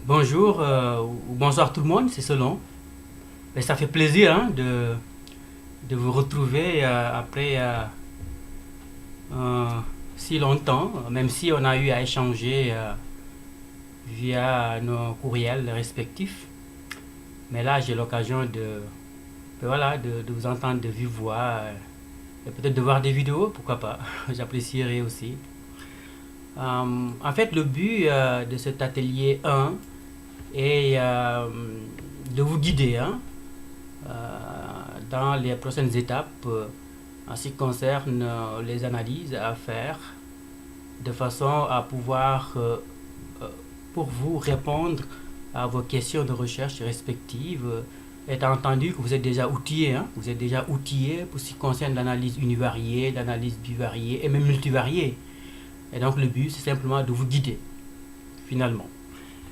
Bonjour ou bonsoir tout le monde, c'est selon. Et ça fait plaisir hein, de vous retrouver après euh, si longtemps, même si on a eu à échanger via nos courriels respectifs. Mais là, j'ai l'occasion de vous entendre de vive voix et peut-être de voir des vidéos, pourquoi pas. J'apprécierais aussi. En fait, le but de cet atelier 1 est de vous guider hein, euh, dans les prochaines étapes en ce qui concerne les analyses à faire de façon à pouvoir euh, pour vous répondre à vos questions de recherche respectives, étant entendu que vous êtes déjà outillé, hein, vous êtes déjà outillé pour ce qui concerne l'analyse univariée, l'analyse bivariée et même multivariée. Et donc le but, c'est simplement de vous guider, finalement.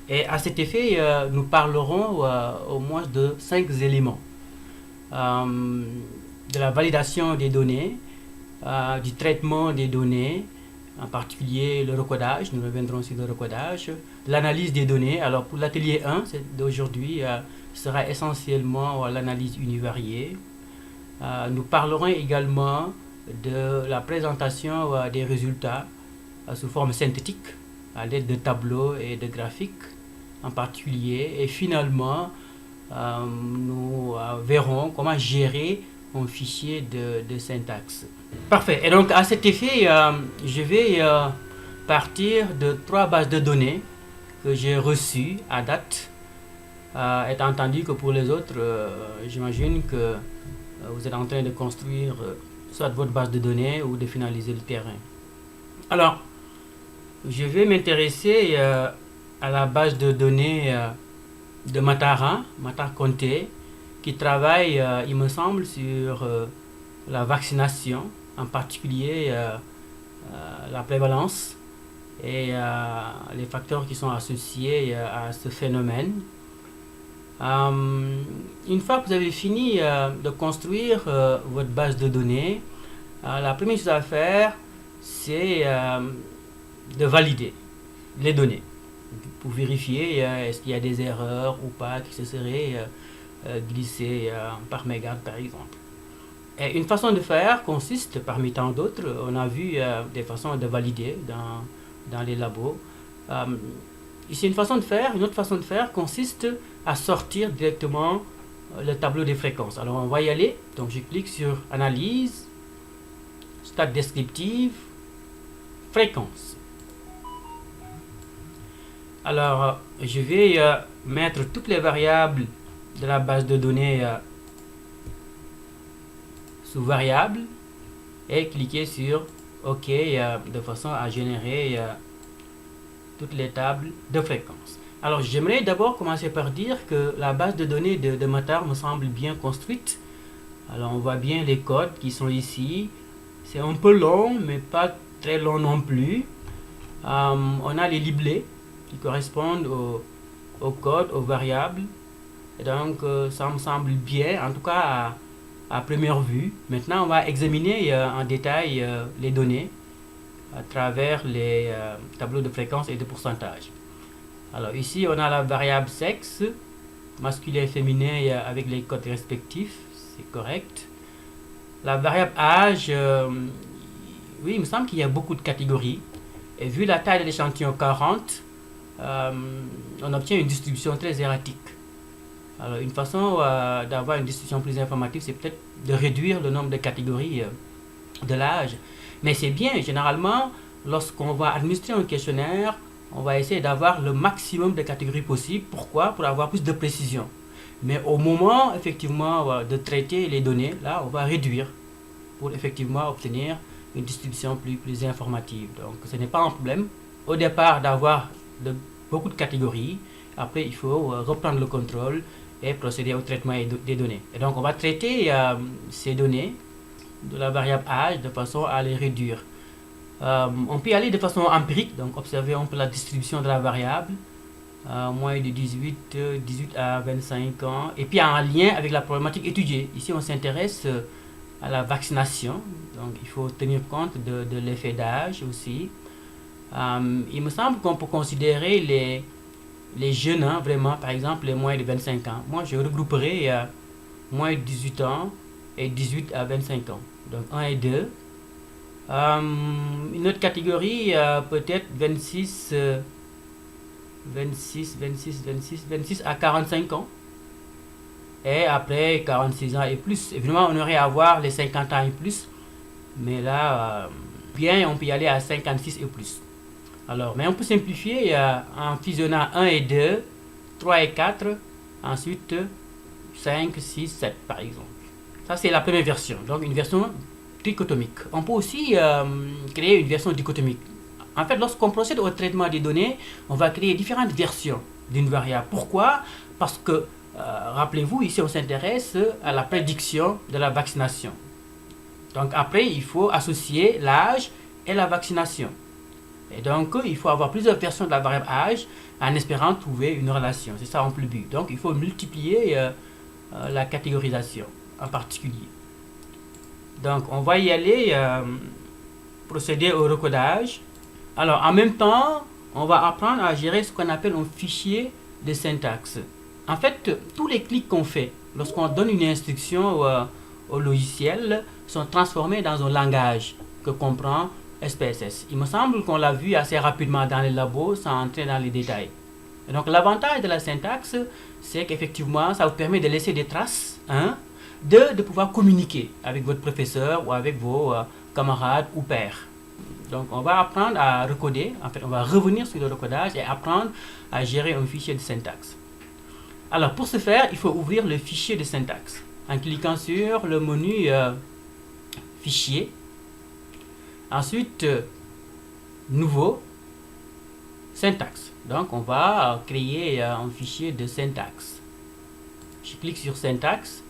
Et à cet effet, nous parlerons au moins de 5 éléments. De la validation des données, du traitement des données, en particulier le recodage, nous reviendrons sur le recodage, l'analyse des données. Alors pour l'atelier 1 d'aujourd'hui, sera essentiellement l'analyse univariée. Nous parlerons également de la présentation des résultats sous forme synthétique, à l'aide de tableaux et de graphiques en particulier. Et finalement, nous verrons comment gérer un fichier de syntaxe. Parfait. Et donc, à cet effet, je vais partir de 3 bases de données que j'ai reçues à date. Étant entendu que pour les autres, j'imagine que vous êtes en train de construire soit votre base de données ou de finaliser le terrain. Alors, je vais m'intéresser à la base de données de Matar Conté, qui travaille, il me semble, sur la vaccination, en particulier la prévalence et les facteurs qui sont associés à ce phénomène. Une fois que vous avez fini de construire votre base de données, la première chose à faire, c'est de valider les données pour vérifier est-ce qu'il y a des erreurs ou pas qui se seraient glissées par mégarde par exemple. Et une façon de faire consiste, parmi tant d'autres, on a vu des façons de valider dans les labos. Ici, une autre façon de faire consiste à sortir directement le tableau des fréquences. Alors, on va y aller. Donc, je clique sur Analyse, Stats descriptive, Fréquence. Alors, je vais mettre toutes les variables de la base de données sous variable et cliquer sur OK de façon à générer toutes les tables de fréquences. Alors, j'aimerais d'abord commencer par dire que la base de données de Matar me semble bien construite. Alors, on voit bien les codes qui sont ici. C'est un peu long, mais pas très long non plus. On a les liblés qui correspondent au code, aux variables. Et donc, ça me semble bien, en tout cas à première vue. Maintenant, on va examiner en détail les données à travers les tableaux de fréquence et de pourcentage. Alors ici, on a la variable sexe, masculin et féminin avec les codes respectifs, c'est correct. La variable âge, oui, il me semble qu'il y a beaucoup de catégories. Et vu la taille de l'échantillon 40, on obtient une distribution très erratique. Alors une façon d'avoir une distribution plus informative, c'est peut-être de réduire le nombre de catégories de l'âge. Mais c'est bien, généralement, lorsqu'on va administrer un questionnaire, on va essayer d'avoir le maximum de catégories possibles. Pourquoi? Pour avoir plus de précision. Mais au moment, effectivement, de traiter les données, là, on va réduire pour effectivement obtenir une distribution plus informative. Donc, ce n'est pas un problème, au départ, d'avoir beaucoup de catégories. Après, il faut reprendre le contrôle et procéder au traitement des données. Et donc, on va traiter ces données de la variable âge de façon à les réduire. On peut y aller de façon empirique, donc observer un peu la distribution de la variable, moins de 18 à 25 ans, et puis en lien avec la problématique étudiée. Ici, on s'intéresse à la vaccination, donc il faut tenir compte de l'effet d'âge aussi. Il me semble qu'on peut considérer les jeunes, hein, vraiment, par exemple, les moins de 25 ans. Moi, je regrouperai moins de 18 ans et 18 à 25 ans. Donc 1 et 2. Une autre catégorie, peut-être 26 à 45 ans. Et après 46 ans et plus. Évidemment, on aurait à voir les 50 ans et plus. Mais là, bien, on peut y aller à 56 et plus. Alors, mais on peut simplifier en fusionnant 1 et 2, 3 et 4, ensuite 5, 6, 7 par exemple. Ça, c'est la première version. Donc, une version trichotomique. On peut aussi créer une version dichotomique. En fait, lorsqu'on procède au traitement des données, on va créer différentes versions d'une variable. Pourquoi? Parce que, rappelez-vous, ici, on s'intéresse à la prédiction de la vaccination. Donc, après, il faut associer l'âge et la vaccination. Et donc, il faut avoir plusieurs versions de la variable âge en espérant trouver une relation. C'est ça en plus le but. Donc, il faut multiplier la catégorisation en particulier. Donc, on va y aller, procéder au recodage. Alors, en même temps, on va apprendre à gérer ce qu'on appelle un fichier de syntaxe. En fait, tous les clics qu'on fait lorsqu'on donne une instruction au logiciel sont transformés dans un langage que comprend SPSS. Il me semble qu'on l'a vu assez rapidement dans les labos sans entrer dans les détails. Et donc, l'avantage de la syntaxe, c'est qu'effectivement, ça vous permet de laisser des traces, hein, de pouvoir communiquer avec votre professeur ou avec vos camarades ou pairs. Donc, on va apprendre à recoder. En fait, on va revenir sur le recodage et apprendre à gérer un fichier de syntaxe. Alors, pour ce faire, il faut ouvrir le fichier de syntaxe en cliquant sur le menu Fichier. Ensuite, Nouveau, Syntaxe. Donc, on va créer un fichier de syntaxe. Je clique sur Syntaxe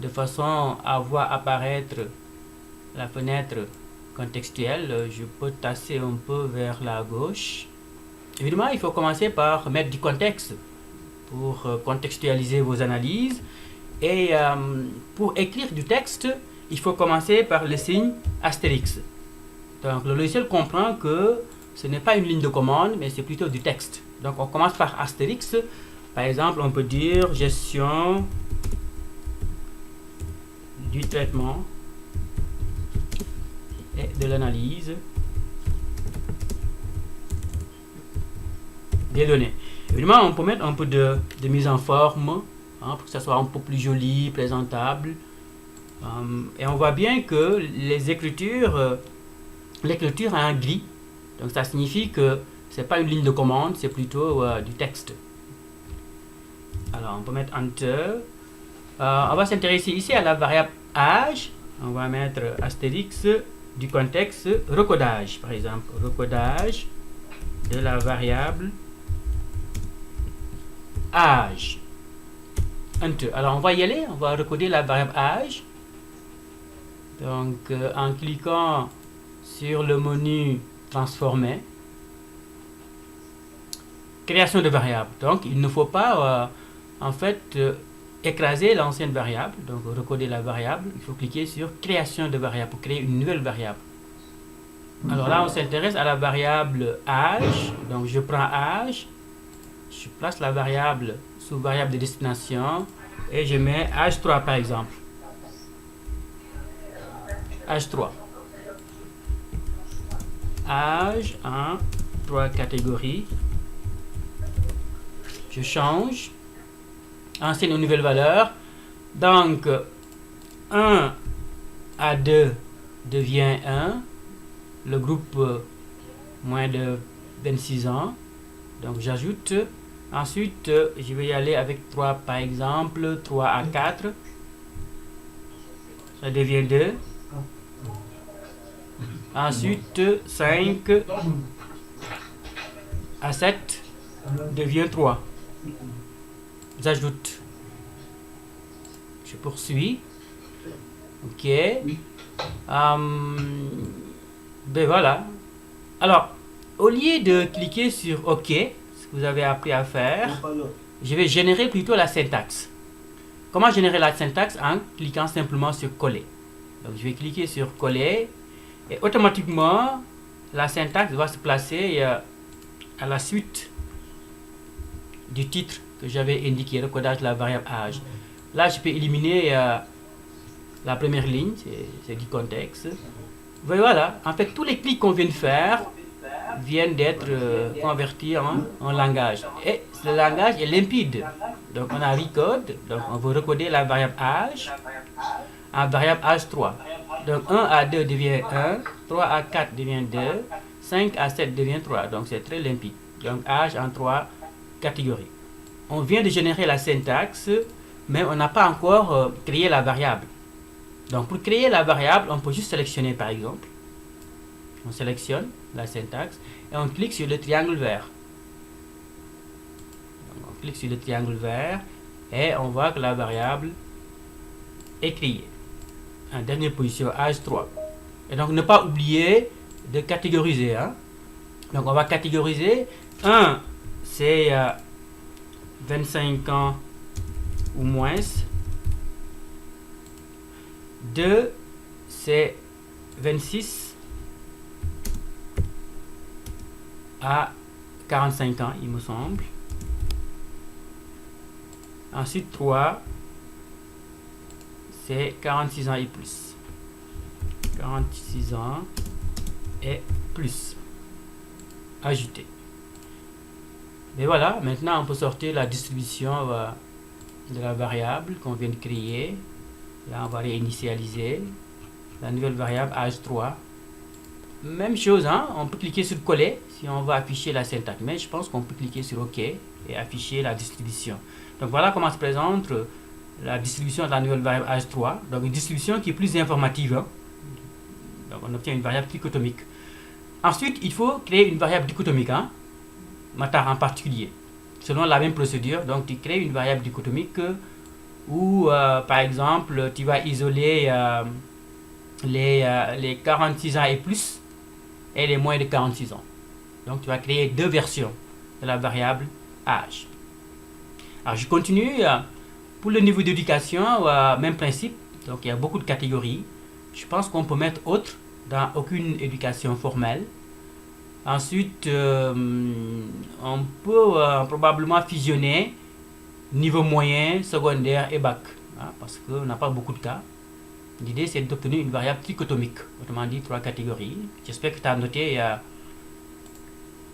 de façon à voir apparaître la fenêtre contextuelle. Je peux tasser un peu vers la gauche. Évidemment, il faut commencer par mettre du contexte pour contextualiser vos analyses. Et pour écrire du texte, il faut commencer par le signe astérix. Donc, le logiciel comprend que ce n'est pas une ligne de commande, mais c'est plutôt du texte. Donc, on commence par astérix. Par exemple, on peut dire gestion du traitement et de l'analyse des données. Évidemment, on peut mettre un peu de mise en forme, hein, pour que ça soit un peu plus joli, présentable. Et on voit bien que l'écriture a un gris. Donc ça signifie que ce n'est pas une ligne de commande, c'est plutôt du texte. Alors on peut mettre Enter. On va s'intéresser ici à la variable âge. On va mettre astérix du contexte recodage. Par exemple, recodage de la variable âge. Enter. Alors on va y aller, on va recoder la variable âge. Donc en cliquant sur le menu transformer, création de variable. Donc il ne faut pas en fait écraser l'ancienne variable, donc recoder la variable. Il faut cliquer sur création de variable pour créer une nouvelle variable. Alors là on s'intéresse à la variable âge. Donc je prends âge, je place la variable sous variable de destination et je mets âge 3 par exemple. Âge 3. Âge 1, 3 catégories. Je change. Ancienne ou nouvelle valeur. Donc, 1 à 2 devient 1. Le groupe moins de 26 ans. Donc, j'ajoute. Ensuite, je vais y aller avec 3 par exemple. 3 à 4. Ça devient 2. Ensuite, 5 à 7 devient 3. J'ajoute. Je poursuis. Ok. Ben voilà. Alors, au lieu de cliquer sur OK, ce que vous avez appris à faire, je vais générer plutôt la syntaxe. Comment générer la syntaxe? En cliquant simplement sur coller. Donc, je vais cliquer sur coller. Et automatiquement, la syntaxe va se placer à la suite du titre que j'avais indiqué, recodage de la variable âge. Là, je peux éliminer la première ligne, c'est du contexte. Voilà, en fait, tous les clics qu'on vient de faire viennent d'être convertis en langage. Et ce langage est limpide. Donc, on a recode, donc on veut recoder la variable âge en variable âge 3. Donc, 1 à 2 devient 1, 3 à 4 devient 2, 5 à 7 devient 3. Donc, c'est très limpide. Donc, âge en 3 catégories. On vient de générer la syntaxe, mais on n'a pas encore créé la variable. Donc, pour créer la variable, on peut juste sélectionner, par exemple. On sélectionne la syntaxe et on clique sur le triangle vert. Donc, on clique sur le triangle vert et on voit que la variable est créée. En dernière position, âge 3. Et donc, ne pas oublier de catégoriser. Donc, on va catégoriser. 1, c'est 25 ans ou moins. 2, c'est 26 à 45 ans, il me semble. Ensuite, 3, c'est 46 ans et plus. 46 ans et plus. Ajouter. Et voilà, maintenant on peut sortir la distribution de la variable qu'on vient de créer. Là, on va réinitialiser la nouvelle variable âge 3. Même chose, on peut cliquer sur coller si on veut afficher la syntaxe. Mais je pense qu'on peut cliquer sur OK et afficher la distribution. Donc voilà comment se présente la distribution de la nouvelle variable âge 3. Donc une distribution qui est plus informative. Donc on obtient une variable trichotomique. Ensuite, il faut créer une variable dichotomique, Matar en particulier. Selon la même procédure, donc tu crées une variable dichotomique où, par exemple, tu vas isoler les 46 ans et plus et les moins de 46 ans. Donc tu vas créer deux versions de la variable âge. Alors je continue. Pour le niveau d'éducation, même principe. Donc il y a beaucoup de catégories. Je pense qu'on peut mettre autre dans aucune éducation formelle. Ensuite, on peut probablement fusionner niveau moyen, secondaire et bac. Parce qu'on n'a pas beaucoup de cas. L'idée, c'est d'obtenir une variable trichotomique. Autrement dit, 3 catégories. J'espère que tu as noté,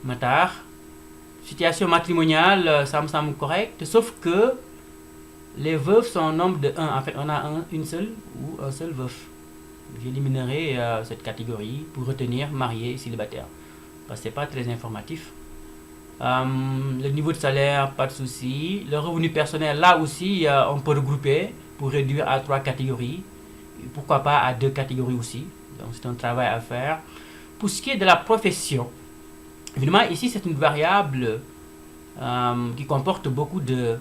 Matar. Situation matrimoniale, ça me semble correct. Sauf que les veuves sont au nombre de 1. En fait, on a une seule ou un seul veuf. J'éliminerai cette catégorie pour retenir marié et célibataire. Parce que ce n'est pas très informatif. Le niveau de salaire, pas de souci. Le revenu personnel, là aussi, on peut regrouper pour réduire à 3 catégories. Et pourquoi pas à 2 catégories aussi. Donc c'est un travail à faire. Pour ce qui est de la profession, évidemment, ici c'est une variable qui comporte beaucoup de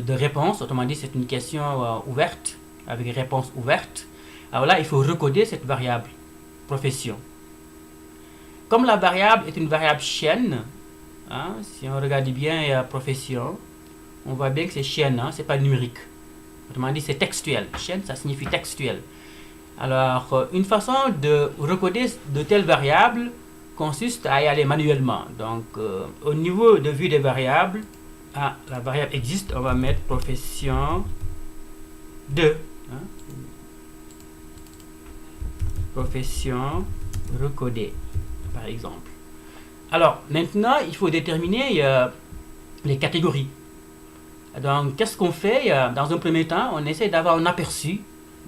réponses. Autrement dit, c'est une question ouverte, avec réponse ouverte. Alors là, il faut recoder cette variable profession. Comme la variable est une variable chaîne, si on regarde bien profession, on voit bien que c'est chaîne, c'est pas numérique. Autrement dit, c'est textuel. Chaîne, ça signifie textuel. Alors, une façon de recoder de telles variables consiste à y aller manuellement. Donc, au niveau de vue des variables, la variable existe, on va mettre profession 2. Profession recodée, par exemple. Alors, maintenant, il faut déterminer les catégories. Donc, qu'est-ce qu'on fait? Dans un premier temps, on essaie d'avoir un aperçu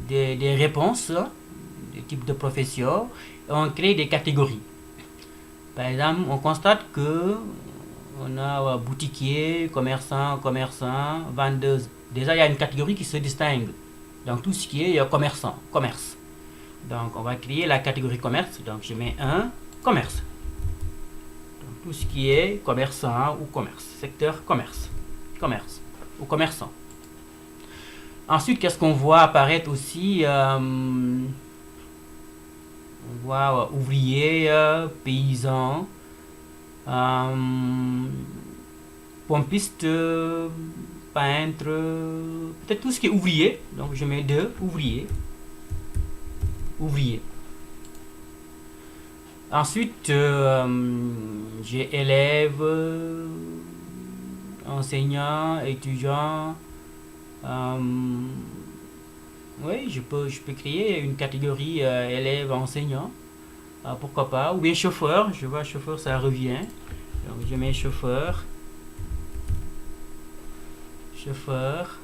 des réponses, des types de professions, et on crée des catégories. Par exemple, on constate que on a boutiquier, commerçant, vendeuse. Déjà, il y a une catégorie qui se distingue. Donc, tout ce qui est commerçant, commerce. Donc, on va créer la catégorie commerce. Donc, je mets un commerce. Donc, tout ce qui est commerçant ou commerce. Secteur commerce. Commerce ou commerçant. Ensuite, qu'est-ce qu'on voit apparaître aussi? On voit ouvrier, paysan, pompiste, peintre, peut-être tout ce qui est ouvrier. Donc, je mets 2 ouvriers. Ouvrier. Ensuite, j'ai élève, enseignant, étudiant. Oui, je peux créer une catégorie élève, enseignant. Pourquoi pas. Ou bien chauffeur. Je vois chauffeur, ça revient. Donc je mets chauffeur. Chauffeur.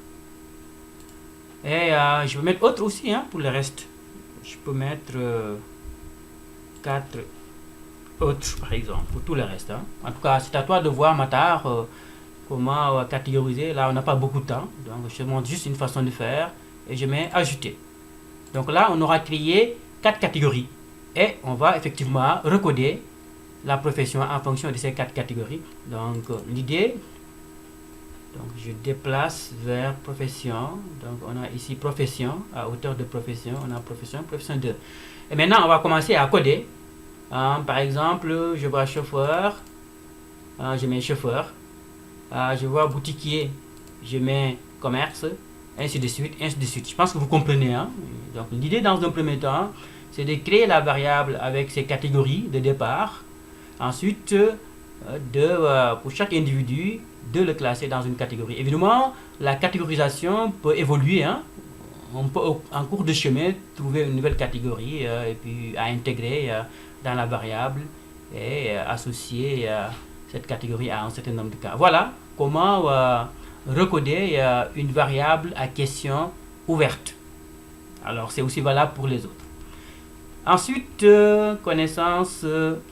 Et je peux mettre autre aussi pour le reste. Je peux mettre 4 autres par exemple pour tout le reste. En tout cas, c'est à toi de voir, Matar, comment catégoriser. Là, on n'a pas beaucoup de temps. Donc je te montre juste une façon de faire. Et je mets ajouter. Donc là, on aura créé 4 catégories. Et on va effectivement recoder la profession en fonction de ces 4 catégories. Donc l'idée, donc je déplace vers profession. Donc on a ici profession, à hauteur de profession, on a profession, profession 2. Et maintenant on va commencer à coder. Par exemple, je vois chauffeur, je mets chauffeur. Je vois boutiquier, je mets commerce, ainsi de suite, ainsi de suite. Je pense que vous comprenez. Donc l'idée dans un premier temps, c'est de créer la variable avec ses catégories de départ. Ensuite, pour chaque individu, de le classer dans une catégorie. Évidemment, la catégorisation peut évoluer. On peut en cours de chemin trouver une nouvelle catégorie et puis à intégrer dans la variable et associer cette catégorie à un certain nombre de cas. Voilà comment recoder une variable à question ouverte. Alors c'est aussi valable pour les autres. Ensuite, connaissance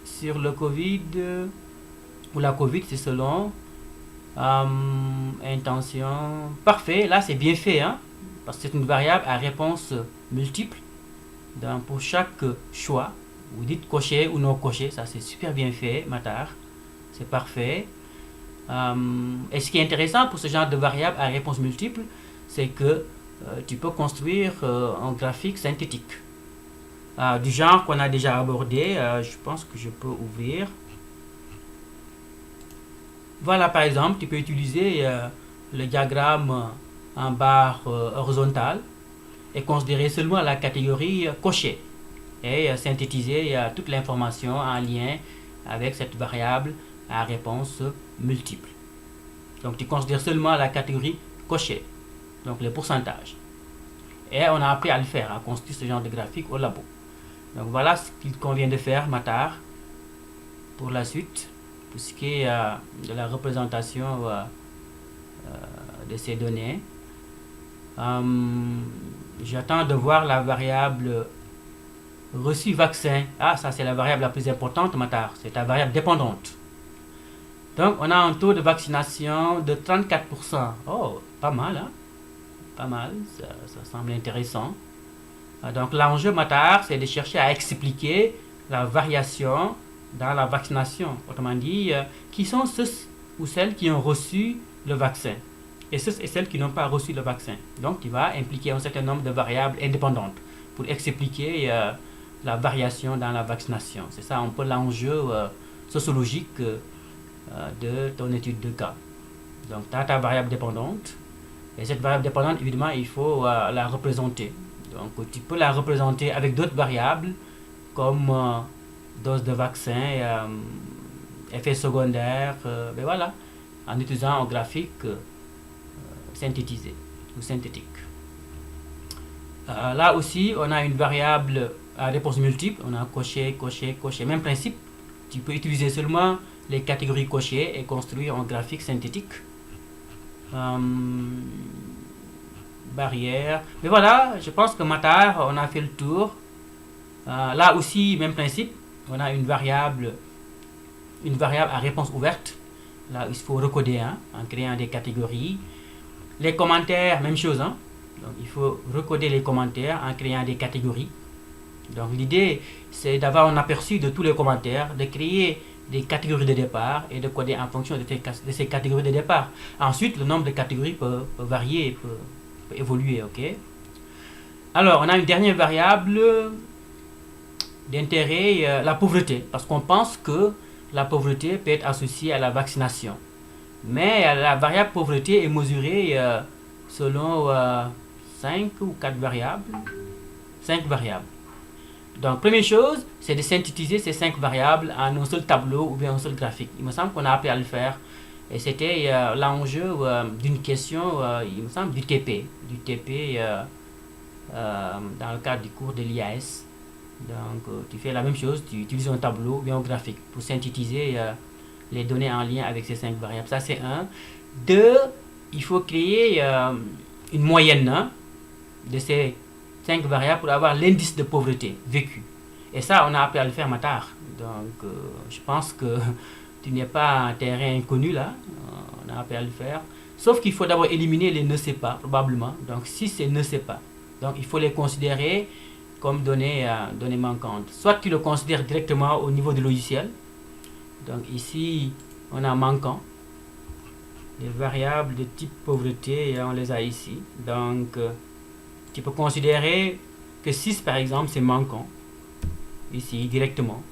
sur le Covid ou la Covid, c'est selon intention. Parfait, là c'est bien fait, parce que c'est une variable à réponse multiple. Donc pour chaque choix, vous dites cocher ou non cocher, ça c'est super bien fait, Matar. C'est parfait. Et ce qui est intéressant pour ce genre de variable à réponse multiple, c'est que tu peux construire un graphique synthétique. Du genre qu'on a déjà abordé, je pense que je peux ouvrir. Voilà, par exemple, tu peux utiliser le diagramme en barre horizontale et considérer seulement la catégorie cocher et synthétiser toute l'information en lien avec cette variable à réponse multiple. Donc, tu considères seulement la catégorie cocher, donc le pourcentage. Et on a appris à le faire, à construire ce genre de graphique au labo. Donc, voilà ce qu'il convient de faire, Matar, pour la suite. Pour ce qui est de la représentation de ces données. J'attends de voir la variable reçu vaccin. Ça c'est la variable la plus importante, Matar. C'est la variable dépendante. Donc on a un taux de vaccination de 34%. Oh, pas mal, Pas mal, ça semble intéressant. Donc l'enjeu, Matar, c'est de chercher à expliquer la variation dans la vaccination. Autrement dit, qui sont ceux ou celles qui ont reçu le vaccin et ceux et celles qui n'ont pas reçu le vaccin. Donc, tu vas impliquer un certain nombre de variables indépendantes pour expliquer la variation dans la vaccination. C'est ça un peu l'enjeu sociologique de ton étude de cas. Donc, tu as ta variable dépendante et cette variable dépendante, évidemment, il faut la représenter. Donc, tu peux la représenter avec d'autres variables comme dose de vaccin, effet secondaire, ben voilà, en utilisant un graphique synthétisé ou synthétique. Là aussi, on a une variable à réponse multiple, on a cocher, cocher, cocher. Même principe, tu peux utiliser seulement les catégories cochées et construire un graphique synthétique. Barrière. Mais voilà, je pense que Matar, on a fait le tour. Là aussi, même principe. On a une variable à réponse ouverte. Là, il faut recoder en créant des catégories. Les commentaires, même chose. Donc, il faut recoder les commentaires en créant des catégories. Donc, l'idée, c'est d'avoir un aperçu de tous les commentaires, de créer des catégories de départ et de coder en fonction de ces catégories de départ. Ensuite, le nombre de catégories peut varier, peut évoluer. Ok. Alors, on a une dernière variable d'intérêt, la pauvreté, parce qu'on pense que la pauvreté peut être associée à la vaccination. Mais la variable pauvreté est mesurée selon 5 ou 4 variables. 5 variables. Donc, première chose, c'est de synthétiser ces 5 variables en un seul tableau ou bien un seul graphique. Il me semble qu'on a appris à le faire Et c'était l'enjeu d'une question, il me semble, du TP. Dans le cadre du cours de l'IAS. Donc, tu fais la même chose, tu utilises un tableau ou bien un graphique pour synthétiser les données en lien avec ces 5 variables. Ça, c'est un. Deux, il faut créer une moyenne, hein, de ces 5 variables pour avoir l'indice de pauvreté vécu. Et ça, on a appris à le faire, Matar. Donc, je pense que tu n'es pas un terrain inconnu là. On a appris à le faire. Sauf qu'il faut d'abord éliminer les ne sais pas, probablement. Donc, si c'est ne sais pas, donc il faut les considérer comme données manquantes. Soit tu le considères directement au niveau du logiciel. Donc, ici, on a manquant. Les variables de type pauvreté, on les a ici. Donc, tu peux considérer que 6, par exemple, c'est manquant. Ici, directement.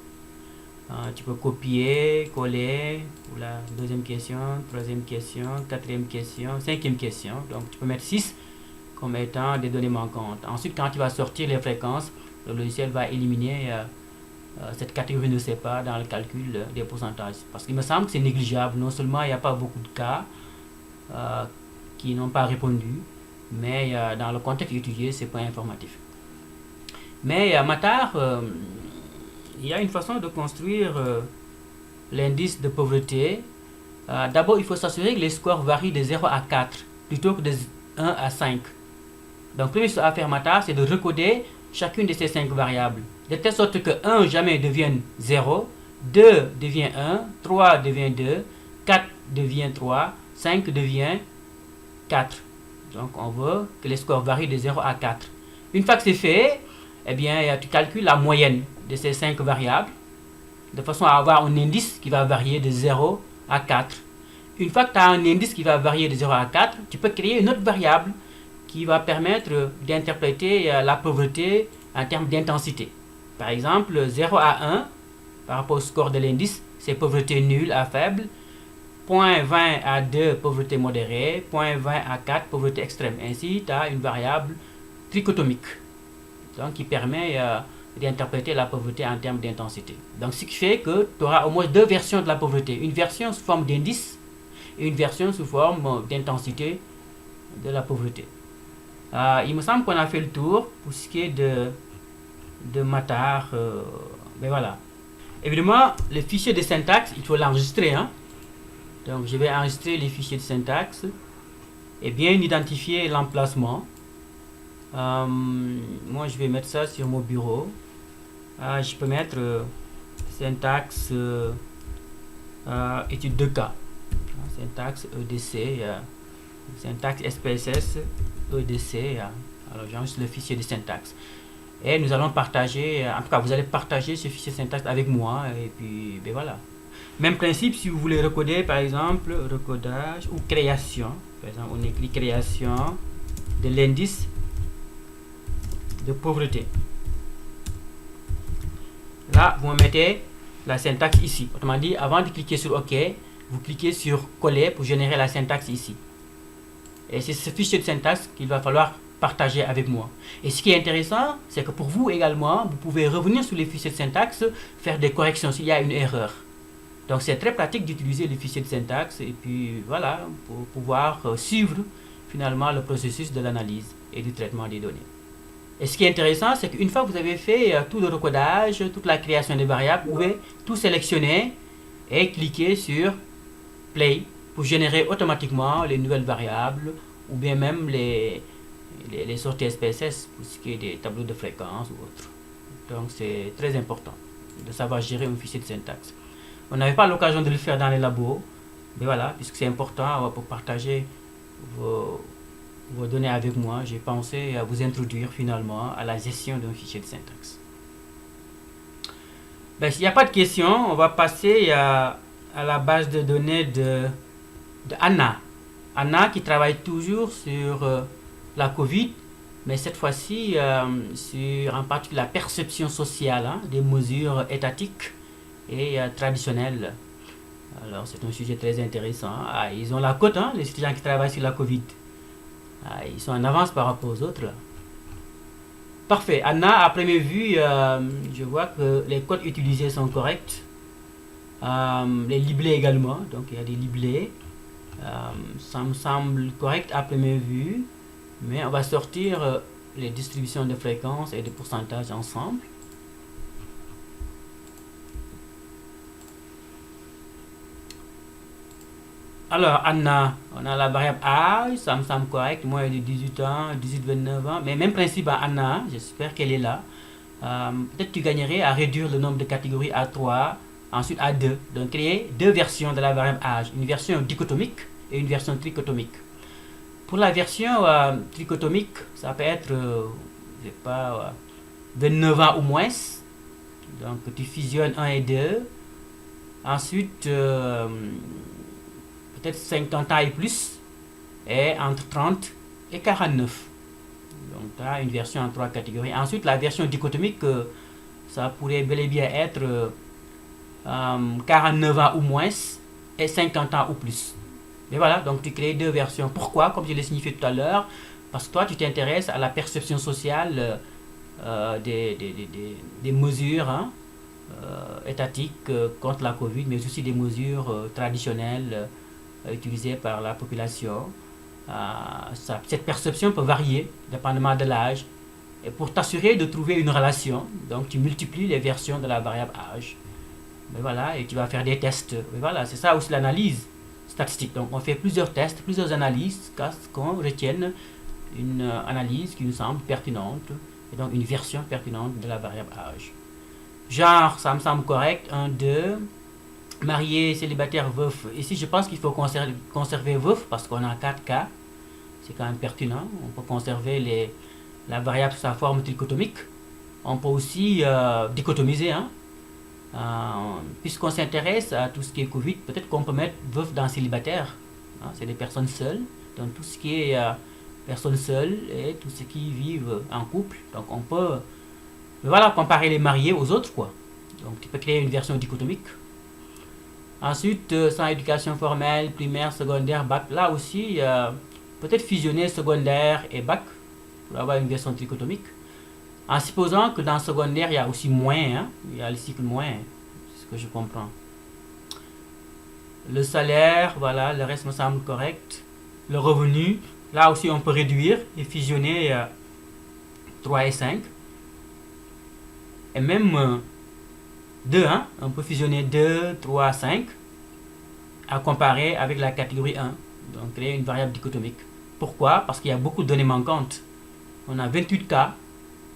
Tu peux copier, coller pour la deuxième question, troisième question, quatrième question, cinquième question. Donc, tu peux mettre 6 comme étant des données manquantes. Ensuite, quand tu vas sortir les fréquences, le logiciel va éliminer cette catégorie ne sait pas dans le calcul des pourcentages. Parce qu'il me semble que c'est négligeable. Non seulement il n'y a pas beaucoup de cas qui n'ont pas répondu, mais dans le contexte étudié, c'est pas informatif. Mais Matar, il y a une façon de construire l'indice de pauvreté. D'abord, il faut s'assurer que les scores varient de 0 à 4 plutôt que de 1 à 5. Donc, première chose à faire, Matar, c'est de recoder chacune de ces 5 variables. De telle sorte que 1 jamais devienne 0, 2 devient 1, 3 devient 2, 4 devient 3, 5 devient 4. Donc, on veut que les scores varient de 0 à 4. Une fois que c'est fait, eh bien, tu calcules la moyenne de ces 5 variables, de façon à avoir un indice qui va varier de 0 à 4. Une fois que tu as un indice qui va varier de 0 à 4, tu peux créer une autre variable qui va permettre d'interpréter la pauvreté en termes d'intensité. Par exemple, 0 à 1, par rapport au score de l'indice, c'est pauvreté nulle à faible, 0.20 à 2, pauvreté modérée, 0.20 à 4, pauvreté extrême. Ainsi, tu as une variable trichotomique, donc qui permet d'interpréter la pauvreté en termes d'intensité. Donc, ce qui fait que tu auras au moins 2 versions de la pauvreté. Une version sous forme d'indice et une version sous forme d'intensité de la pauvreté. Il me semble qu'on a fait le tour pour ce qui est de Matar. Mais voilà. Évidemment, le fichier de syntaxe, il faut l'enregistrer. Hein? Donc, je vais enregistrer les fichiers de syntaxe et bien identifier l'emplacement. Moi, je vais mettre ça sur mon bureau. Je peux mettre syntaxe étude de cas. Syntaxe EDC, syntaxe SPSS, EDC. Alors, j'enregistre le fichier de syntaxe. Et nous allons partager, en tout cas, vous allez partager ce fichier de syntaxe avec moi. Et puis, ben voilà. Même principe, si vous voulez recoder, par exemple, recodage ou création. Par exemple, on écrit création de l'indice de pauvreté. Là, vous mettez la syntaxe ici. Autrement dit, avant de cliquer sur OK, vous cliquez sur coller pour générer la syntaxe ici. Et c'est ce fichier de syntaxe qu'il va falloir partager avec moi. Et ce qui est intéressant, c'est que pour vous également, vous pouvez revenir sur les fichiers de syntaxe, faire des corrections s'il y a une erreur. Donc c'est très pratique d'utiliser les fichiers de syntaxe et puis voilà, pour pouvoir suivre finalement le processus de l'analyse et du traitement des données. Et ce qui est intéressant, c'est qu'une fois que vous avez fait tout le recodage, toute la création des variables, vous pouvez tout sélectionner et cliquer sur Play pour générer automatiquement les nouvelles variables ou bien même les sorties SPSS pour ce qui est des tableaux de fréquences ou autres. Donc c'est très important de savoir gérer un fichier de syntaxe. On n'avait pas l'occasion de le faire dans les labos, mais voilà, puisque c'est important pour partager vos données avec moi, j'ai pensé à vous introduire finalement à la gestion d'un fichier de syntaxe. Ben, s'il n'y a pas de questions, on va passer à la base de données de Anna. Anna qui travaille toujours sur la COVID, mais cette fois-ci sur en particulier la perception sociale des mesures étatiques et traditionnelles. Alors c'est un sujet très intéressant. Ils ont la cote, les étudiants qui travaillent sur la COVID. Ils sont en avance par rapport aux autres. Là. Parfait. Anna, à première vue, je vois que les codes utilisés sont corrects. Les liblés également. Donc il y a des liblés. Ça me semble correct à première vue, mais on va sortir les distributions de fréquences et de pourcentage ensemble. Alors, on a la variable âge, ça me semble correct, moins de 18 ans, 18-29 ans, mais même principe à Anna, j'espère qu'elle est là. Peut-être tu gagnerais à réduire le nombre de catégories à 3, ensuite à 2. Donc créer deux versions de la variable âge, une version dichotomique et une version trichotomique. Pour la version trichotomique, ça peut être, je sais pas, 29 ans ou moins. Donc tu fusionnes 1 et 2. Ensuite, peut-être 50 ans et plus, et entre 30 et 49. Donc tu as une version en 3 catégories. Ensuite, la version dichotomique, ça pourrait bel et bien être 49 ans ou moins et 50 ans ou plus. Mais voilà, donc tu crées deux versions. Pourquoi? Comme je l'ai signifié tout à l'heure, parce que toi, tu t'intéresses à la perception sociale des mesures étatiques contre la Covid, mais aussi des mesures traditionnelles utilisées par la population. Cette perception peut varier dépendamment de l'âge. Et pour t'assurer de trouver une relation, donc tu multiplies les versions de la variable âge. Mais voilà, et tu vas faire des tests. Mais voilà, c'est ça aussi l'analyse statistique. Donc on fait plusieurs tests, plusieurs analyses, qu'on retienne une analyse qui nous semble pertinente, et donc une version pertinente de la variable âge. Genre, ça me semble correct, 1, 2, marié, célibataire, veuf. Ici, je pense qu'il faut conserver veuf, parce qu'on a 4 cas. C'est quand même pertinent. On peut conserver la variable sous sa forme trichotomique. On peut aussi dichotomiser, hein. Puisqu'on s'intéresse à tout ce qui est Covid, peut-être qu'on peut mettre veuf dans célibataire. Hein, c'est des personnes seules. Donc tout ce qui est personnes seules et tout ce qui vivent en couple. Donc on peut, voilà, comparer les mariés aux autres, quoi. Donc tu peux créer une version dichotomique. Ensuite, sans éducation formelle, primaire, secondaire, bac. Là aussi, peut-être fusionner secondaire et bac pour avoir une version trichotomique. En supposant que dans le secondaire, il y a aussi moins, hein, il y a le cycle moins, c'est ce que je comprends. Le salaire, voilà, le reste me semble correct. Le revenu, là aussi on peut réduire et fusionner 3 et 5. Et même 2, hein, on peut fusionner 2, 3, 5 à comparer avec la catégorie 1. Donc créer une variable dichotomique. Pourquoi? Parce qu'il y a beaucoup de données manquantes. On a 28 cas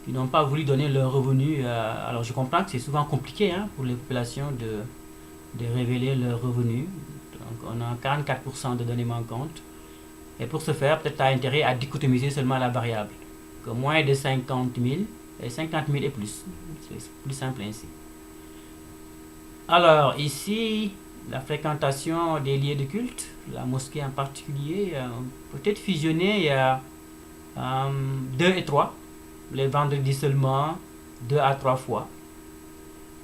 qui n'ont pas voulu donner leur revenu. Alors je comprends que c'est souvent compliqué, hein, pour les populations de révéler leur revenu. Donc on a 44% de données manquantes. Et pour ce faire, peut-être tu as intérêt à dichotomiser seulement la variable. Que moins de 50 000 et 50 000 et plus. C'est plus simple ainsi. Alors ici, la fréquentation des lieux de culte, la mosquée en particulier, peut-être fusionner 2 et 3. Les vendredis seulement, 2 à 3 fois,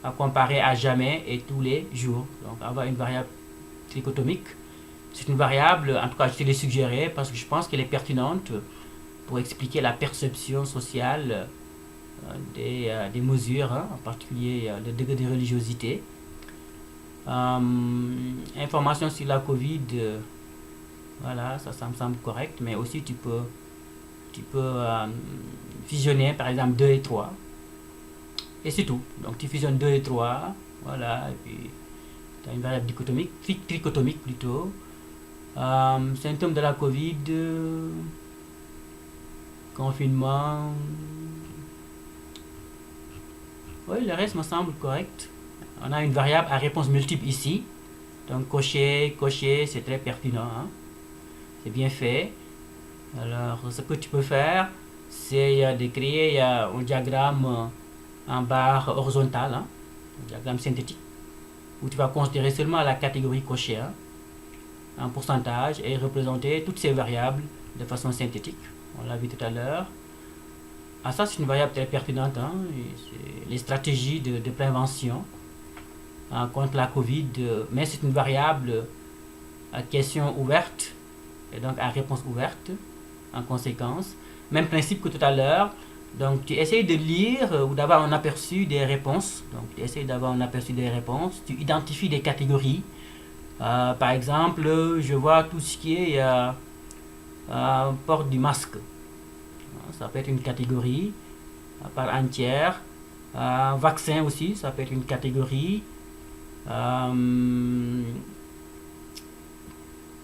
à comparer à jamais et tous les jours. Donc avoir une variable trichotomique. C'est une variable, en tout cas je te l'ai suggéré parce que je pense qu'elle est pertinente pour expliquer la perception sociale des mesures, hein, en particulier le degré de religiosité. Information sur la Covid, voilà, ça me semble correct, mais aussi tu peux fusionner par exemple 2 et 3 et c'est tout. Donc tu fusionnes 2 et 3, voilà, et puis tu as une variable dichotomique, trichotomique plutôt. Symptômes de la Covid, confinement, oui, le reste me semble correct. On a une variable à réponse multiple ici, donc cocher, c'est très pertinent, hein. C'est bien fait. Alors, ce que tu peux faire, c'est de créer un diagramme en barre horizontale, hein, un diagramme synthétique, où tu vas considérer seulement la catégorie cochée, hein, en pourcentage et représenter toutes ces variables de façon synthétique. On l'a vu tout à l'heure. Ah, ça, c'est une variable très pertinente, hein, les stratégies de prévention contre la Covid, mais c'est une variable à question ouverte et donc à réponse ouverte. En conséquence, même principe que tout à l'heure. Donc tu essayes de lire ou d'avoir un aperçu des réponses. Donc tu essayes d'avoir un aperçu des réponses. Tu identifies des catégories Par exemple, je vois tout ce qui est port du masque. Ça peut être une catégorie par entière. Vaccin aussi, ça peut être une catégorie.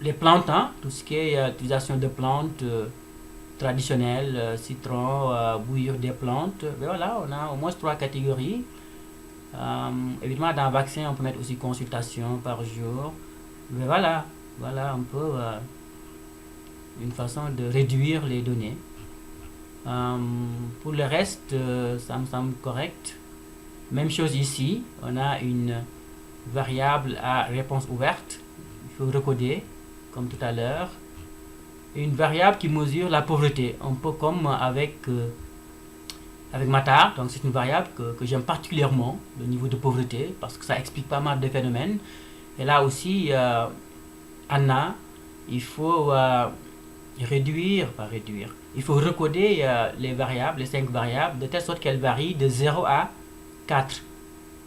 Les plantes, hein, tout ce qui est utilisation de plantes traditionnelles, citron, bouillir des plantes. Mais voilà, on a au moins 3 catégories. Évidemment, dans le vaccin, on peut mettre aussi consultation par jour. Mais voilà, voilà un peu une façon de réduire les données. Pour le reste, ça me semble correct. Même chose ici, on a une variable à réponse ouverte. Il faut recoder, comme tout à l'heure. Une variable qui mesure la pauvreté, un peu comme avec Matar. Donc c'est une variable que j'aime particulièrement, le niveau de pauvreté, parce que ça explique pas mal de phénomènes. Et là aussi, Anna, il faut réduire, pas réduire, il faut recoder les variables, les 5 variables, de telle sorte qu'elles varient de 0 à 4,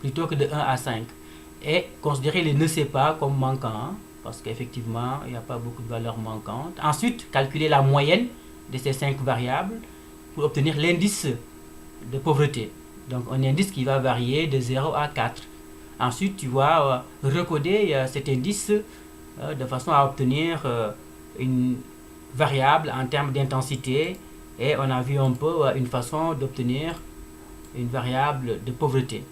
plutôt que de 1 à 5. Et considérer les ne sais pas comme manquants, parce qu'effectivement, il n'y a pas beaucoup de valeurs manquantes. Ensuite, calculer la moyenne de ces 5 variables pour obtenir l'indice de pauvreté. Donc, un indice qui va varier de 0 à 4. Ensuite, tu vas recoder cet indice de façon à obtenir une variable en termes d'intensité. Et on a vu un peu une façon d'obtenir une variable de pauvreté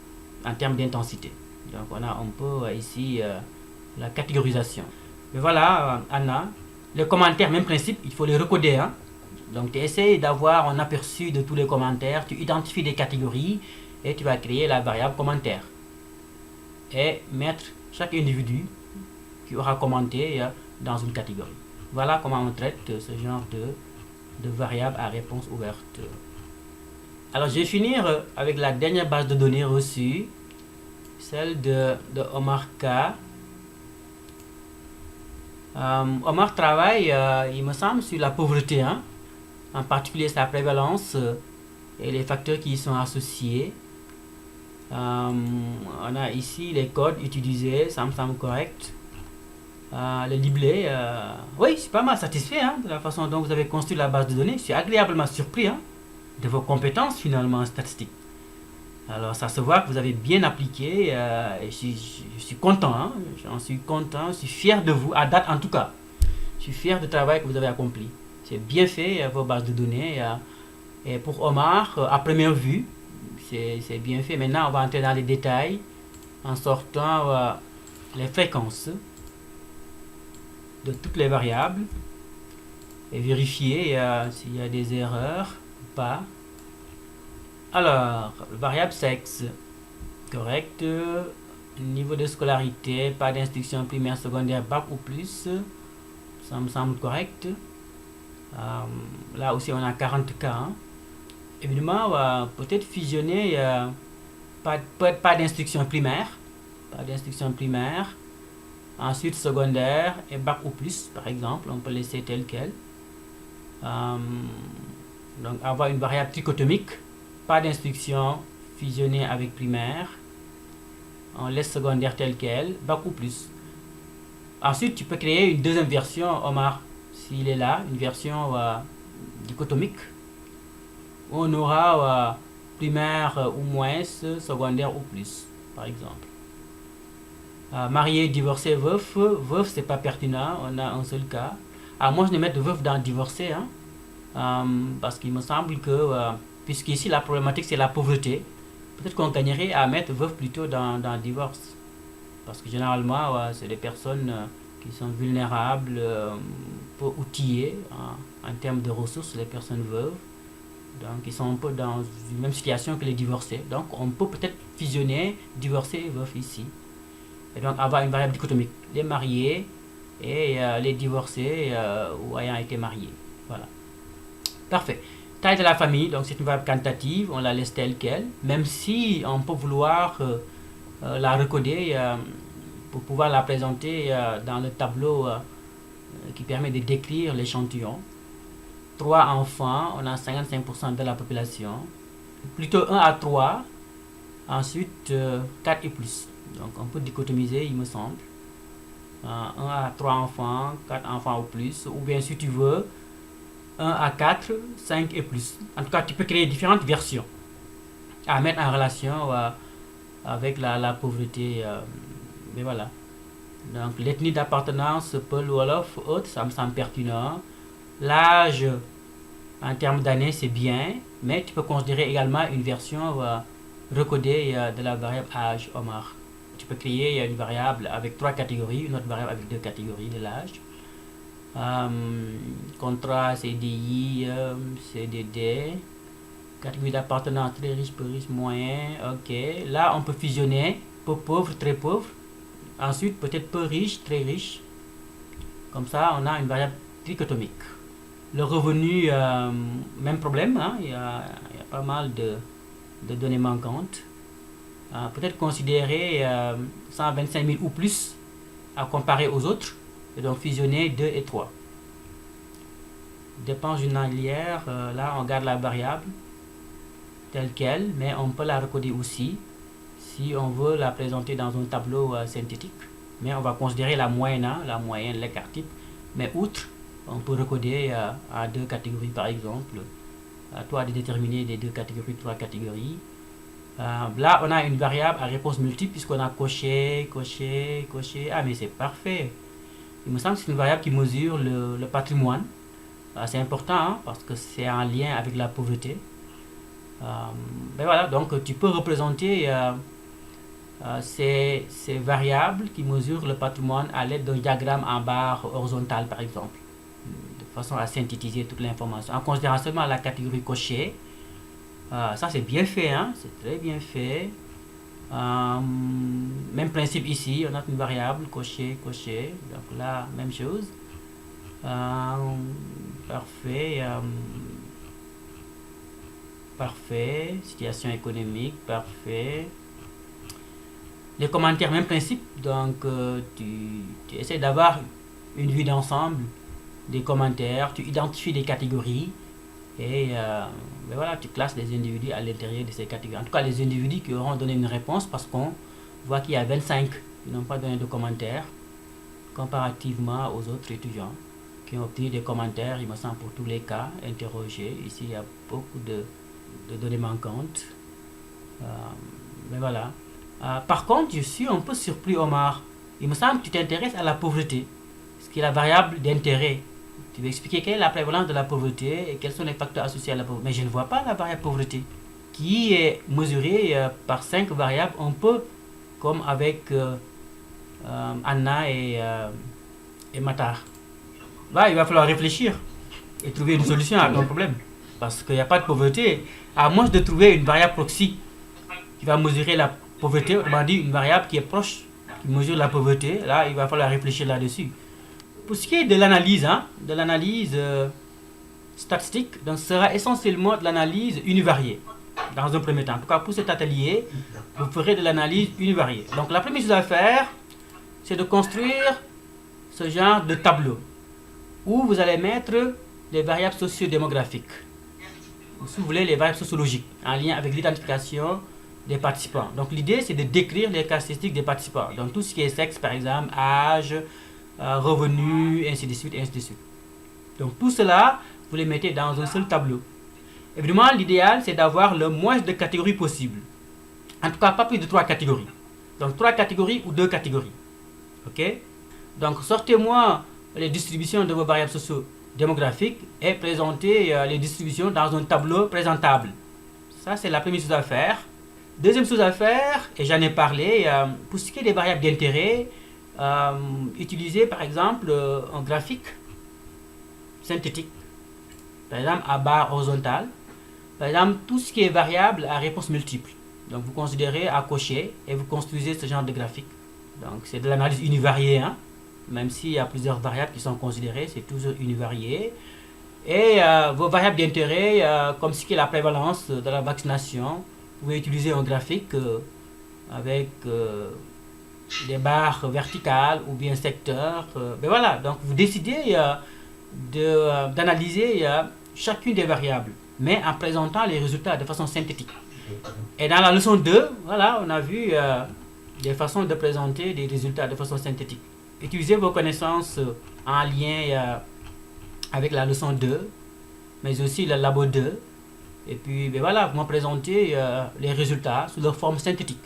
en termes d'intensité. Donc, on a un peu ici la catégorisation. Mais voilà, Anna, les commentaires, même principe, il faut les recoder. Hein? Donc, tu essaies d'avoir un aperçu de tous les commentaires, tu identifies des catégories et tu vas créer la variable commentaire. Et mettre chaque individu qui aura commenté dans une catégorie. Voilà comment on traite ce genre de variable à réponse ouverte. Alors, je vais finir avec la dernière base de données reçue, celle de Omar K. Omar travaille, il me semble, sur la pauvreté, hein? En particulier sa prévalence et les facteurs qui y sont associés. On a ici les codes utilisés, ça me semble correct. Le libellé, oui, je suis pas mal satisfait hein, de la façon dont vous avez construit la base de données. Je suis agréablement surpris hein, de vos compétences finalement en statistique. Alors ça se voit que vous avez bien appliqué, et je suis content, hein, j'en suis content, je suis fier de vous, à date en tout cas. Je suis fier du travail que vous avez accompli. C'est bien fait, vos bases de données. Et pour Omar, à première vue, c'est bien fait. Maintenant, on va entrer dans les détails en sortant les fréquences de toutes les variables et vérifier s'il y a des erreurs ou pas. Alors, variable sexe, correct. Niveau de scolarité, pas d'instruction primaire, secondaire, bac ou plus. Ça me semble correct. Là aussi, on a 40 cas. Hein. Évidemment, peut-être fusionner, pas d'instruction primaire. Pas d'instruction primaire. Ensuite, secondaire et bac ou plus, par exemple. On peut laisser tel quel. Donc, avoir une variable trichotomique. Pas d'instruction fusionnée avec primaire. On laisse secondaire tel quel. Bac ou plus. Ensuite, tu peux créer une deuxième version, Omar, s'il est là, une version dichotomique. On aura primaire ou moins, secondaire ou plus, par exemple. Marié, divorcé, veuf. Veuf, c'est pas pertinent, on a un seul cas. Moi, je vais mettre veuf dans divorcé, hein, parce qu'il me semble que, puisqu'ici la problématique c'est la pauvreté, peut-être qu'on gagnerait à mettre veuf plutôt dans divorce. Parce que généralement, c'est des personnes qui sont vulnérables, peu outillées en termes de ressources, les personnes veuves. Donc, ils sont un peu dans une même situation que les divorcés. Donc, on peut peut-être fusionner divorcés et veufs ici. Et donc, avoir une variable dichotomique. Les mariés et les divorcés ou ayant été mariés. Voilà. Parfait. Taille de la famille, donc c'est une variable quantitative, on la laisse telle quelle. Même si on peut vouloir la recoder pour pouvoir la présenter dans le tableau qui permet de décrire l'échantillon. 3 enfants, on a 55% de la population. Plutôt 1 à 3. Ensuite, 4 et plus. Donc, on peut dichotomiser, il me semble. 1 à 3 enfants, 4 enfants ou plus, ou bien si tu veux, 1 à 4, 5 et plus. En tout cas, tu peux créer différentes versions à mettre en relation avec la pauvreté. Mais voilà. Donc, l'ethnie d'appartenance, Peul, Wolof, autres, ça me semble pertinent. L'âge, en termes d'années, c'est bien, mais tu peux considérer également une version recodée de la variable âge, Omar. Tu peux créer une variable avec 3 catégories, une autre variable avec 2 catégories de l'âge. Contrat, CDI, CDD, catégorie d'appartenance, très riche, peu riche, moyen, ok. Là, on peut fusionner, peu pauvre, très pauvre. Ensuite, peut-être peu riche, très riche. Comme ça, on a une variable trichotomique. Le revenu, même problème, hein, il y a pas mal de données manquantes. Peut-être considérer 125 000 ou plus à comparer aux autres, et donc fusionner 2 et 3. Dépenses journalières, là on garde la variable telle qu'elle, mais on peut la recoder aussi si on veut la présenter dans un tableau synthétique. Mais on va considérer la moyenne, hein, l'écart type. Mais outre, on peut recoder à 2 catégories par exemple. À toi de déterminer des 2 catégories, 3 catégories. Là, on a une variable à réponse multiple puisqu'on a coché. Ah, mais c'est parfait. Il me semble que c'est une variable qui mesure le patrimoine. C'est important hein, parce que c'est en lien avec la pauvreté. Ben voilà, donc tu peux représenter ces variables qui mesurent le patrimoine à l'aide d'un diagramme en barre horizontale par exemple, de façon à synthétiser toute l'information en considérant seulement la catégorie cochée. Ça c'est bien fait, hein? C'est très bien fait. Même principe ici, on a une variable coché, donc là même chose. Parfait. Parfait. Situation économique, parfait. Les commentaires, même principe. Donc, tu essaies d'avoir une vue d'ensemble des commentaires, tu identifies des catégories et ben voilà, tu classes les individus à l'intérieur de ces catégories. En tout cas, les individus qui auront donné une réponse parce qu'on voit qu'il y a 25 qui n'ont pas donné de commentaires comparativement aux autres étudiants qui ont obtenu des commentaires, il me semble, pour tous les cas interrogés. Ici, il y a beaucoup de données manquantes. Mais voilà. Par contre, je suis un peu surpris, Omar. Il me semble que tu t'intéresses à la pauvreté, ce qui est la variable d'intérêt. Tu veux expliquer quelle est la prévalence de la pauvreté et quels sont les facteurs associés à la pauvreté. Mais je ne vois pas la variable pauvreté, qui est mesurée par 5 variables, un peu comme avec Anna et Matar. Là, il va falloir réfléchir et trouver une solution à ton problème. Parce qu'il n'y a pas de pauvreté, à moins de trouver une variable proxy qui va mesurer la pauvreté, autrement dit une variable qui est proche, qui mesure la pauvreté. Là, il va falloir réfléchir là-dessus. Pour ce qui est de l'analyse, statistique, donc ce sera essentiellement de l'analyse univariée, dans un premier temps. En tout cas, pour cet atelier, vous ferez de l'analyse univariée. Donc la première chose à faire, c'est de construire ce genre de tableau, où vous allez mettre les variables socio-démographiques, ou si vous voulez, les variables sociologiques, en lien avec l'identification des participants. Donc l'idée, c'est de décrire les caractéristiques des participants. Donc tout ce qui est sexe, par exemple, âge, revenus, ainsi de suite, ainsi de suite. Donc tout cela, vous les mettez dans un seul tableau. Évidemment, l'idéal, c'est d'avoir le moins de catégories possible. En tout cas, pas plus de 3 catégories. Donc 3 catégories ou 2 catégories. Ok? Donc sortez-moi les distributions de vos variables socio-démographiques et présentez les distributions dans un tableau présentable. Ça, c'est la première chose à faire. Deuxième chose à faire, et j'en ai parlé, pour ce qui est des variables d'intérêt, utilisez par exemple un graphique synthétique, par exemple à barre horizontale, par exemple tout ce qui est variable à réponse multiple. Donc vous considérez à cocher et vous construisez ce genre de graphique. Donc c'est de l'analyse univariée, hein? Même s'il y a plusieurs variables qui sont considérées, c'est toujours univarié. Et vos variables d'intérêt, comme ce qui est la prévalence de la vaccination, vous pouvez utiliser un graphique avec des barres verticales ou bien secteurs. Ben voilà, donc vous décidez d'analyser chacune des variables, mais en présentant les résultats de façon synthétique. Et dans la leçon 2, voilà, on a vu des façons de présenter des résultats de façon synthétique. utiliser vos connaissances en lien avec la leçon 2, mais aussi le labo 2. Et puis, ben voilà, vous me présentez les résultats sous leur forme synthétique.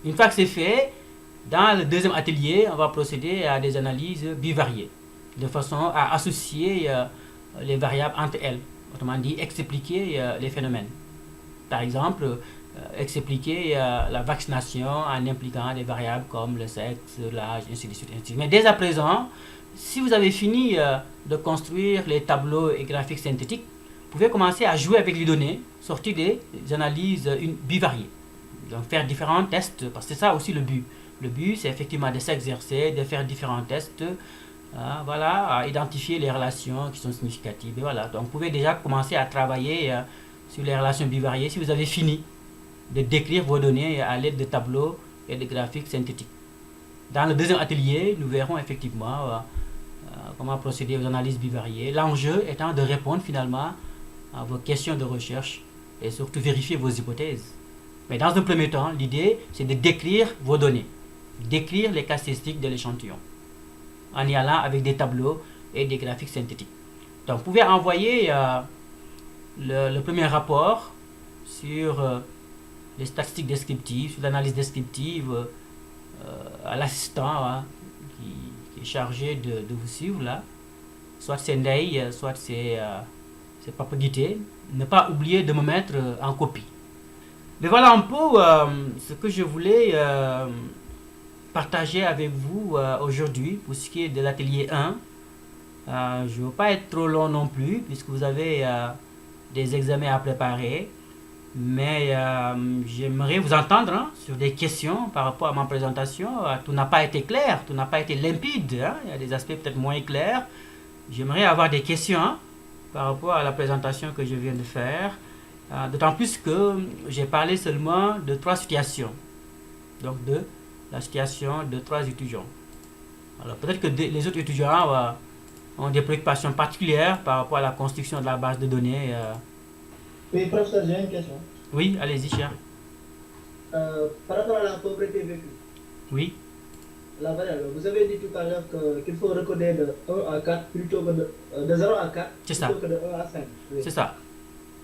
Une fois que c'est fait, dans le deuxième atelier, on va procéder à des analyses bivariées, de façon à associer les variables entre elles. Autrement dit, expliquer les phénomènes. Par exemple, expliquer la vaccination en impliquant des variables comme le sexe, l'âge, ainsi de suite, ainsi de suite. Mais dès à présent, si vous avez fini de construire les tableaux et graphiques synthétiques, vous pouvez commencer à jouer avec les données, sortir des analyses bivariées. Donc faire différents tests, parce que c'est ça aussi le but. Le but, c'est effectivement de s'exercer, de faire différents tests, voilà, à identifier les relations qui sont significatives. Et voilà, donc vous pouvez déjà commencer à travailler sur les relations bivariées si vous avez fini de décrire vos données à l'aide de tableaux et de graphiques synthétiques. Dans le deuxième atelier, nous verrons effectivement comment procéder aux analyses bivariées. L'enjeu étant de répondre finalement à vos questions de recherche et surtout vérifier vos hypothèses. Mais dans un premier temps, l'idée, c'est de décrire vos données, décrire les caractéristiques de l'échantillon, en y allant avec des tableaux et des graphiques synthétiques. Donc, vous pouvez envoyer le premier rapport sur les statistiques descriptives, sur l'analyse descriptive à l'assistant qui est chargé de vous suivre là. Soit c'est Ndei, soit c'est Papa Guité. Ne pas oublier de me mettre en copie. Mais voilà un peu ce que je voulais partager avec vous aujourd'hui pour ce qui est de l'atelier 1. Je ne veux pas être trop long non plus puisque vous avez des examens à préparer. Mais j'aimerais vous entendre sur des questions par rapport à ma présentation. Tout n'a pas été clair, tout n'a pas été limpide. Il y a des aspects peut-être moins clairs. J'aimerais avoir des questions par rapport à la présentation que je viens de faire. D'autant plus que j'ai parlé seulement de 3 situations. Donc de la situation de 3 étudiants. Alors peut-être que les autres étudiants ont des préoccupations particulières par rapport à la construction de la base de données. Oui, professeur, j'ai une question. Oui, allez-y, cher. Par rapport à la pauvreté vécue, Oui, la variable, vous avez dit tout à l'heure qu'il faut recoder de 1 à 4 plutôt que de 0 à 4 c'est ça. plutôt que de 1 à 5. Oui. C'est ça.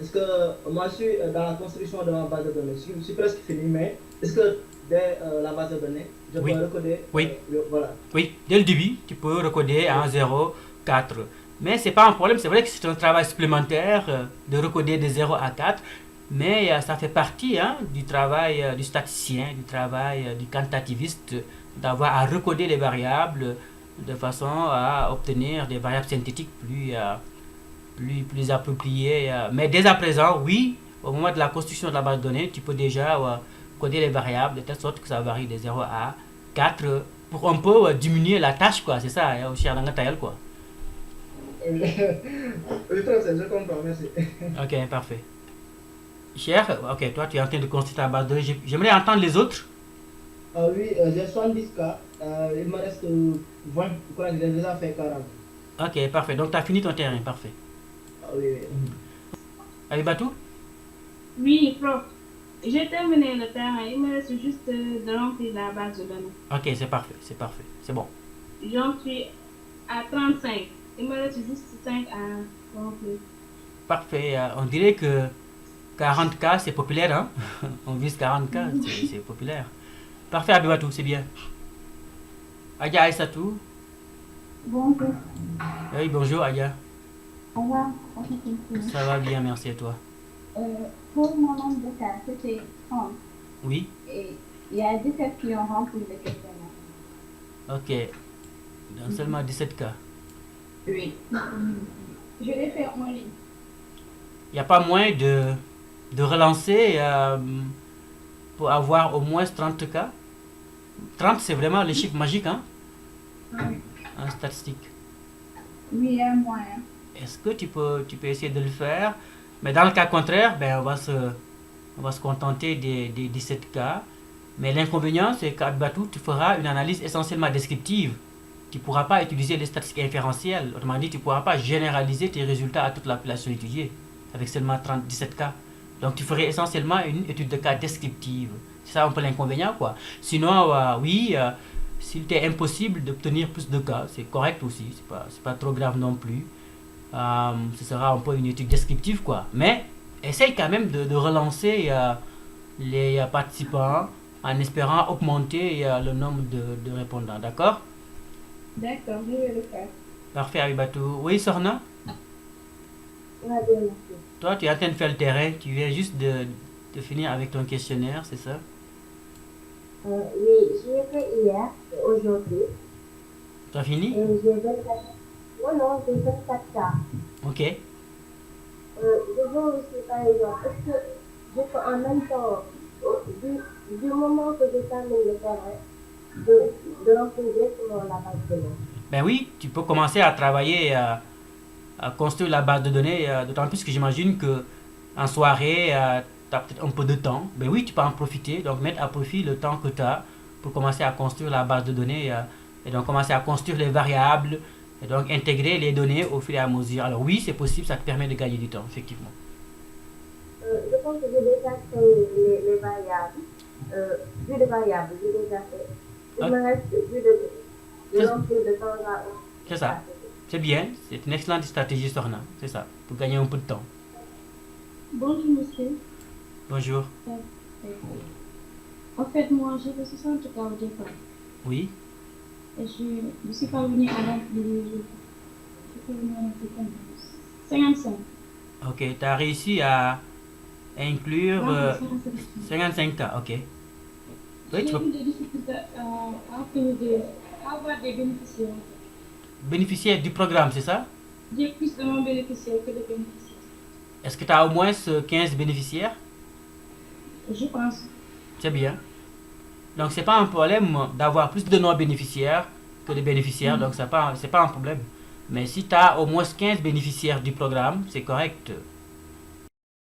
Est-ce que moi je suis dans la construction de ma base de données, je suis presque fini, mais est-ce que dès la base de données, je Oui. peux recoder Oui. voilà. Oui, dès le début, tu peux recoder en 0, 4. Mais c'est pas un problème, c'est vrai que c'est un travail supplémentaire de recoder de 0 à 4, mais ça fait partie du travail du statisticien, du travail du quantitativiste, d'avoir à recoder les variables de façon à obtenir des variables synthétiques plus appropriées. Mais dès à présent, oui, au moment de la construction de la base de données, tu peux déjà coder les variables de telle sorte que ça varie de 0 à 4 pour un peu diminuer la tâche, quoi. C'est ça, aussi à l'angataïel, quoi. Oui, je comprends, merci. Ok, parfait. Cher, ok, toi tu es en train de construire ta base de données. J'aimerais entendre les autres. Oui, j'ai 70 cas, il me reste 20, je crois que j'ai déjà fait 40. Ok, parfait. Donc tu as fini ton terrain, parfait. Oui, oui. Allez, Batou? Oui, prof. J'ai terminé le terrain. Il me reste juste de remplir la base de données. Ok, c'est parfait, c'est bon. J'en suis à 35. Il me reste juste 5 à remplir. Parfait. On dirait que 40K c'est populaire, hein? On vise 40K, c'est populaire. Parfait, Abibatou, c'est bien. Adia Aïssatou? Bonjour. Oui, bonjour, Adia. Au revoir. Ça va bien, merci à toi. Pour mon nombre de cas, c'était 30. Oui? Et il y a 17 qui ont rempli le questionnaire. Ok. Donc seulement 17K. Oui. Je l'ai fait en ligne. Il n'y a pas moyen de relancer pour avoir au moins 30K? 30, c'est vraiment le chiffre magique, hein? Oui. En statistique. Oui, il y a moyen. Est-ce que tu peux essayer de le faire? Mais dans le cas contraire, ben, on va se contenter des 17K. Mais l'inconvénient, c'est qu'à Batou, tu feras une analyse essentiellement descriptive. Tu ne pourras pas utiliser les statistiques inférentielles. Autrement dit, tu ne pourras pas généraliser tes résultats à toute la population étudiée avec seulement 17K. Donc, tu ferais essentiellement une étude de cas descriptive. C'est ça un peu l'inconvénient, quoi. Sinon, oui, s'il t'est impossible d'obtenir plus de cas, c'est correct aussi, c'est pas trop grave non plus. Ce sera un peu une étude descriptive, quoi. Mais essaye quand même de relancer les participants en espérant augmenter le nombre de répondants, d'accord? D'accord, je vais le faire. Parfait, Abibatou. Oui, Sorna? On va bien, merci. Toi, tu es en train de faire le terrain, tu viens juste de finir avec ton questionnaire, c'est ça? Oui, je l'ai fait hier et aujourd'hui. Tu as fini? Et j'ai 24. Non, j'ai 24 cas. Ok. Je veux aussi, par exemple, est-ce que je peux en même temps, du moment que je termine le terrain, de remplir directement la base de données? Ben oui, tu peux commencer à travailler, à construire la base de données, d'autant plus que j'imagine que en soirée, tu as peut-être un peu de temps. Ben oui, tu peux en profiter, donc mettre à profit le temps que tu as pour commencer à construire la base de données et donc commencer à construire les variables et donc intégrer les données au fur et à mesure. Alors oui, c'est possible, ça te permet de gagner du temps, effectivement. Je pense que j'ai déjà fait les variables. Vu de variables, j'ai déjà fait. Il me reste vu de remplir de temps à autre. C'est ça. C'est bien, c'est une excellente stratégie, Sorna. C'est ça, pour gagner un peu de temps. Bonjour, monsieur. Bonjour. En fait, moi, j'ai fait 60 cas au départ. Oui. Et je suis parvenue à remplir. Je suis parvenue à remplir combien? 55. Ok, tu as réussi à inclure 55 cas, ok. Oui, J'ai tu eu peux des difficultés à avoir des bénéficiaires. bénéficier du programme, c'est ça? J'ai plus de non-bénéficiaires que de bénéficiaires. Est-ce que tu as au moins 15 bénéficiaires? Je pense. C'est bien. Donc, c'est pas un problème d'avoir plus de non-bénéficiaires que de bénéficiaires, donc c'est pas un problème. Mais si tu as au moins 15 bénéficiaires du programme, c'est correct.